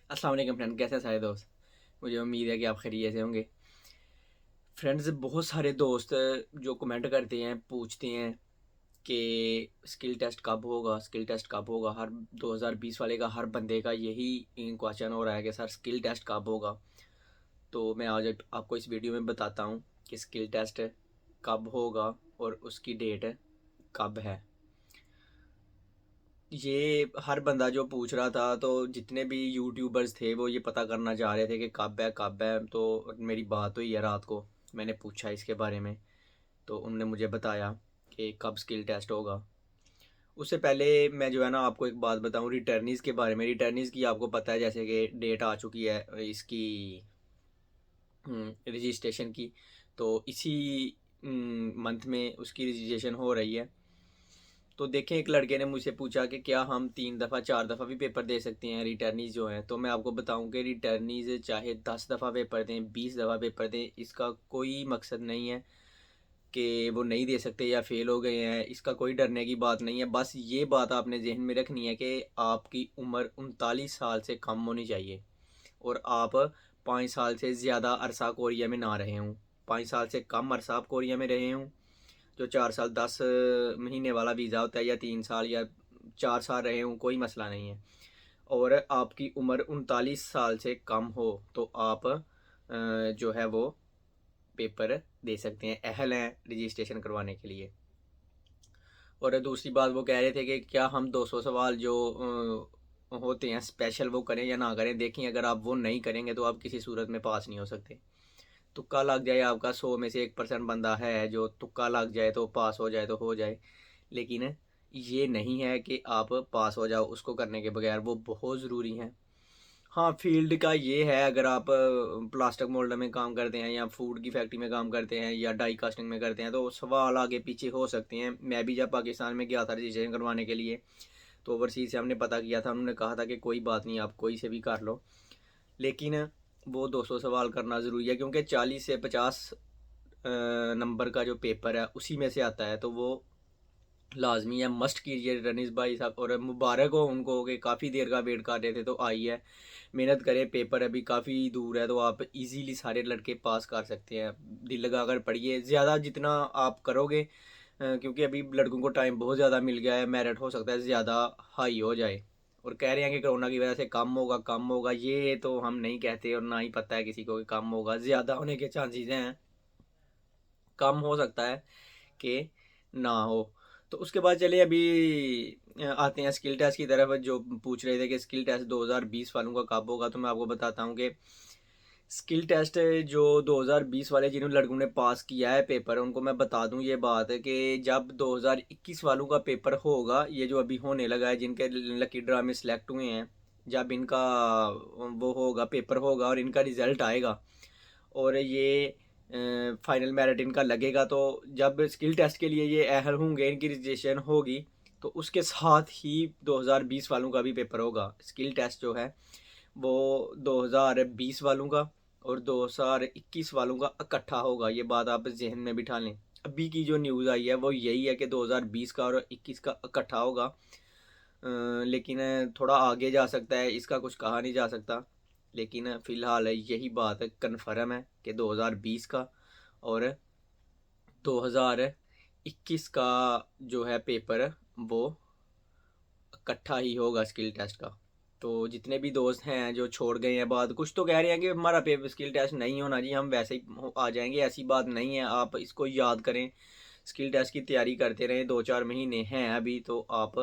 अस्सलाम वालेकुम फ्रेंड, कैसे हैं सारे दोस्त। मुझे उम्मीद है कि आप खैरियत से होंगे। फ्रेंड्स, बहुत सारे दोस्त जो कमेंट करते हैं, पूछते हैं कि स्किल टेस्ट कब होगा, स्किल टेस्ट कब होगा। हर 2020 वाले का, हर बंदे का यही क्वेश्चन हो रहा है कि सर स्किल टेस्ट कब होगा। तो मैं आज आपको इस वीडियो में बताता हूँ कि स्किल टेस्ट कब होगा और उसकी डेट कब है। ये हर बंदा जो पूछ रहा था, तो जितने भी यूट्यूबर्स थे वो ये पता करना चाह रहे थे कि कब है कब है। तो मेरी बात हुई है रात को, मैंने पूछा इसके बारे में, तो उनने मुझे बताया कि कब स्किल टेस्ट होगा। उससे पहले मैं जो है ना आपको एक बात बताऊं रिटर्नीज़ के बारे में। रिटर्नीज़ की आपको पता है जैसे कि डेट आ चुकी है इसकी रजिस्ट्रेशन की। तो इसी मंथ में उसकी रजिस्ट्रेशन हो रही है। तो देखें, एक लड़के ने मुझसे पूछा कि क्या हम 3 दफ़ा 4 दफ़ा भी पेपर दे सकते हैं रिटर्नीज़ जो हैं। तो मैं आपको बताऊं कि रिटर्नीज़ चाहे 10 दफ़ा पेपर दें, 20 दफ़ा पेपर दें, इसका कोई मकसद नहीं है कि वो नहीं दे सकते या फेल हो गए हैं। इसका कोई डरने की बात नहीं है। बस ये बात आपने जहन में रखनी है कि आपकी उम्र 39 साल से कम होनी चाहिए और आप 5 साल से ज़्यादा अरसा कोरिया में ना रहे हों। 5 साल से कम अरसा आप कोरिया में रहे हों। जो 4 साल 10 महीने वाला वीज़ा होता है, या 3 साल या 4 साल रहे हों, कोई मसला नहीं है। और आपकी उम्र 39 साल से कम हो तो आप जो है वो पेपर दे सकते हैं, अहल हैं रजिस्ट्रेशन करवाने के लिए। और दूसरी बात, वो कह रहे थे कि क्या हम 200 सवाल जो होते हैं स्पेशल वो करें या ना करें। देखें, अगर आप वो नहीं करेंगे तो आप किसी सूरत में पास नहीं हो सकते। तुक्का लग जाए आपका, 100 में से 1% बंदा है जो तुक्का लग जाए तो पास हो जाए तो हो जाए, लेकिन ये नहीं है कि आप पास हो जाओ उसको करने के बगैर। वो बहुत ज़रूरी है। हाँ, फील्ड का ये है, अगर आप प्लास्टिक मोल्ड में काम करते हैं या फूड की फैक्ट्री में काम करते हैं या डाई कास्टिंग में करते हैं तो सवाल आगे पीछे हो सकते हैं। मैं भी जब पाकिस्तान में गया था रजिस्ट्रेशन करवाने के लिए, तो ओवरसीज़ से हमने पता किया था, उन्होंने कहा था कि कोई बात नहीं, आप कोई से भी कर लो, लेकिन वो 200 सवाल करना ज़रूरी है क्योंकि 40 से 50 नंबर का जो पेपर है उसी में से आता है। तो वो लाजमी है, मस्ट कीजिए रनीस भाई साहब। और मुबारक हो उनको कि काफ़ी देर का वेट कर रहे थे तो आई है। मेहनत करें, पेपर अभी काफ़ी दूर है तो आप इजीली सारे लड़के पास कर सकते हैं। दिल लगा कर पढ़िए, ज़्यादा जितना आप करोगे, क्योंकि अभी लड़कों को टाइम बहुत ज़्यादा मिल गया है, मेरिट हो सकता है ज़्यादा हाई हो जाए। और कह रहे हैं कि कोरोना की वजह से कम होगा कम होगा, ये तो हम नहीं कहते और ना ही पता है किसी को कि कम होगा। ज़्यादा होने के चांसेस हैं, कम हो सकता है कि ना हो। तो उसके बाद चलिए अभी आते हैं स्किल टेस्ट की तरफ। जो पूछ रहे थे कि स्किल टेस्ट 2020 वालों का कब होगा, तो मैं आपको बताता हूँ कि स्किल टेस्ट जो 2020 वाले जिन लड़कों ने पास किया है पेपर, उनको मैं बता दूं ये बात है कि जब 2021 वालों का पेपर होगा, ये जो अभी होने लगा है, जिनके लकी ड्रा में सिलेक्ट हुए हैं, जब इनका वो होगा, पेपर होगा और इनका रिज़ल्ट आएगा और ये फाइनल मेरिट इनका लगेगा, तो जब स्किल टेस्ट के लिए ये अहल होंगे, इनकी रजिस्ट्रेशन होगी, तो उसके साथ ही 2020 वालों का भी पेपर होगा। स्किल टेस्ट जो है वो 2020 वालों का और 2021 वालों का इकट्ठा होगा। ये बात आप जहन में बिठा लें। अभी की जो न्यूज़ आई है वो यही है कि 2020 का और 21 का इकट्ठा होगा। लेकिन थोड़ा आगे जा सकता है, इसका कुछ कहा नहीं जा सकता, लेकिन फ़िलहाल यही बात कन्फर्म है कि 2020 का और 2021 का जो है पेपर वो इकट्ठा ही होगा स्किल टेस्ट का। तो जितने भी दोस्त हैं जो छोड़ गए हैं बात, कुछ तो कह रहे हैं कि हमारा पेपर स्किल टेस्ट नहीं होना जी, हम वैसे ही आ जाएंगे, ऐसी बात नहीं है। आप इसको याद करें, स्किल टेस्ट की तैयारी करते रहें, 2-4 महीने हैं अभी, तो आप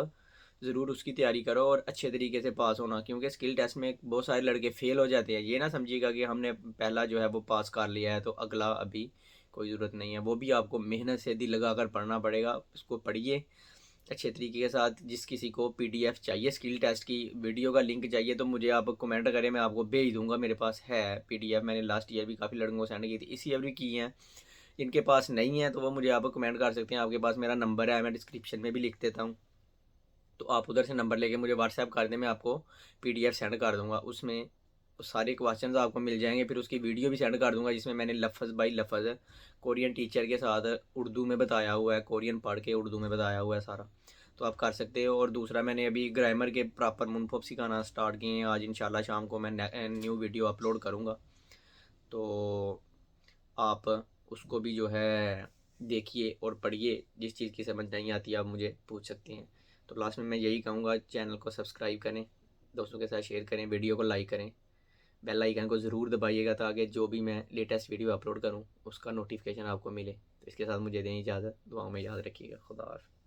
ज़रूर उसकी तैयारी करो और अच्छे तरीके से पास होना। क्योंकि स्किल टेस्ट में बहुत सारे लड़के फ़ेल हो जाते हैं। ये ना समझिएगा कि हमने पहला जो है वो पास कर लिया है तो अगला अभी कोई ज़रूरत नहीं है। वो भी आपको मेहनत से दिल लगा कर पढ़ना पड़ेगा। उसको पढ़िए अच्छे तरीके के साथ। जिस किसी को पीडीएफ चाहिए स्किल टेस्ट की, वीडियो का लिंक चाहिए, तो मुझे आप कमेंट करें, मैं आपको भेज दूंगा। मेरे पास है पीडीएफ, मैंने लास्ट ईयर भी काफ़ी लड़कों को सेंड की थी, इस ईयर भी की हैं। जिनके पास नहीं है तो वो मुझे आप कमेंट कर सकते हैं। आपके पास मेरा नंबर है, मैं डिस्क्रिप्शन में भी लिख देता हूँ, तो आप उधर से नंबर लेके मुझे व्हाट्सएप कर दें, मैं आपको पीडीएफ सेंड कर दूंगा। उसमें सारे क्वेश्चंस आपको मिल जाएंगे। फिर उसकी वीडियो भी सेंड कर दूंगा जिसमें मैंने लफ्ज़ बाई लफ्ज़ कोरियन टीचर के साथ उर्दू में बताया हुआ है, कोरियन पढ़ के उर्दू में बताया हुआ है सारा। तो आप कर सकते हो। और दूसरा, मैंने अभी ग्रामर के प्रॉपर मुनफब सिखाना स्टार्ट किए हैं। आज इंशाल्लाह शाम को मैं न्यू वीडियो अपलोड करूँगा, तो आप उसको भी जो है देखिए और पढ़िए। जिस चीज़ की समझ नहीं आती आप मुझे पूछ सकती हैं। तो लास्ट में मैं यही कहूँगा, चैनल को सब्सक्राइब करें, दोस्तों के साथ शेयर करें, वीडियो को लाइक करें, बेल आइकन को ज़रूर दबाइएगा ताकि जो भी मैं लेटेस्ट वीडियो अपलोड करूँ उसका नोटिफिकेशन आपको मिले। तो इसके साथ मुझे दें इजाज़त, दुआओं में याद रखिएगा। खुदा हाफ़िज़।